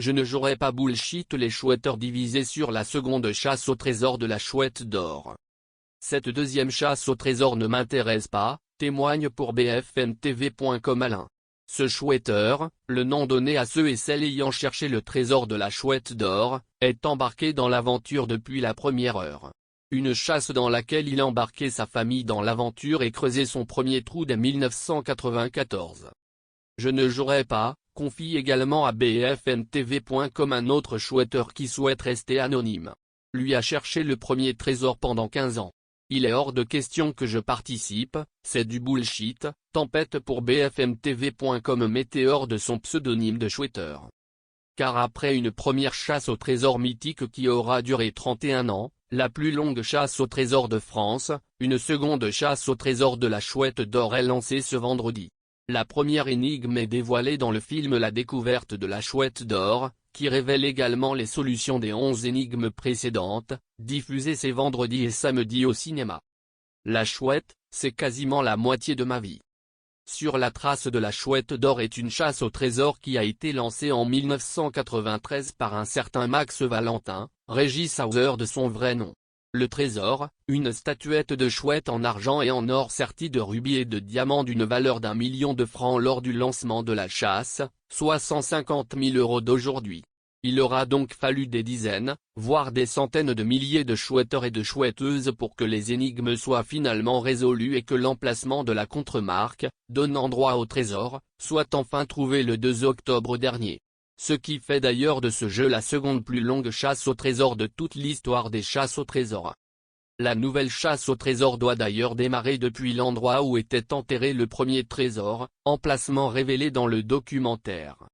Je ne jouerai pas bullshit les chouetteurs divisés sur la seconde chasse au trésor de la chouette d'or. Cette deuxième chasse au trésor ne m'intéresse pas, témoigne pour BFMTV.com Alain. Ce chouetteur, le nom donné à ceux et celles ayant cherché le trésor de la chouette d'or, est embarqué dans l'aventure depuis la première heure. Une chasse dans laquelle il embarquait sa famille dans l'aventure et creusait son premier trou dès 1994. Je ne jouerai pas, confie également à BFMTV.com un autre chouetteur qui souhaite rester anonyme. Lui a cherché le premier trésor pendant 15 ans. Il est hors de question que je participe, c'est du bullshit, tempête pour BFMTV.com météore de son pseudonyme de chouetteur. Car après une première chasse au trésor mythique qui aura duré 31 ans, la plus longue chasse au trésor de France, une seconde chasse au trésor de la chouette d'or est lancée ce vendredi. La première énigme est dévoilée dans le film La découverte de la chouette d'or, qui révèle également les solutions des 11 énigmes précédentes, diffusées ces vendredis et samedis au cinéma. La chouette, c'est quasiment la moitié de ma vie. Sur la trace de la chouette d'or est une chasse au trésor qui a été lancée en 1993 par un certain Max Valentin, Régis Hauser de son vrai nom. Le trésor, une statuette de chouette en argent et en or sertie de rubis et de diamants d'une valeur d'1 million de francs lors du lancement de la chasse, soit 150 000 € d'aujourd'hui. Il aura donc fallu des dizaines, voire des centaines de milliers de chouetteurs et de chouetteuses pour que les énigmes soient finalement résolues et que l'emplacement de la contremarque, donnant droit au trésor, soit enfin trouvé le 2 octobre dernier. Ce qui fait d'ailleurs de ce jeu la seconde plus longue chasse au trésor de toute l'histoire des chasses au trésor. La nouvelle chasse au trésor doit d'ailleurs démarrer depuis l'endroit où était enterré le premier trésor, emplacement révélé dans le documentaire.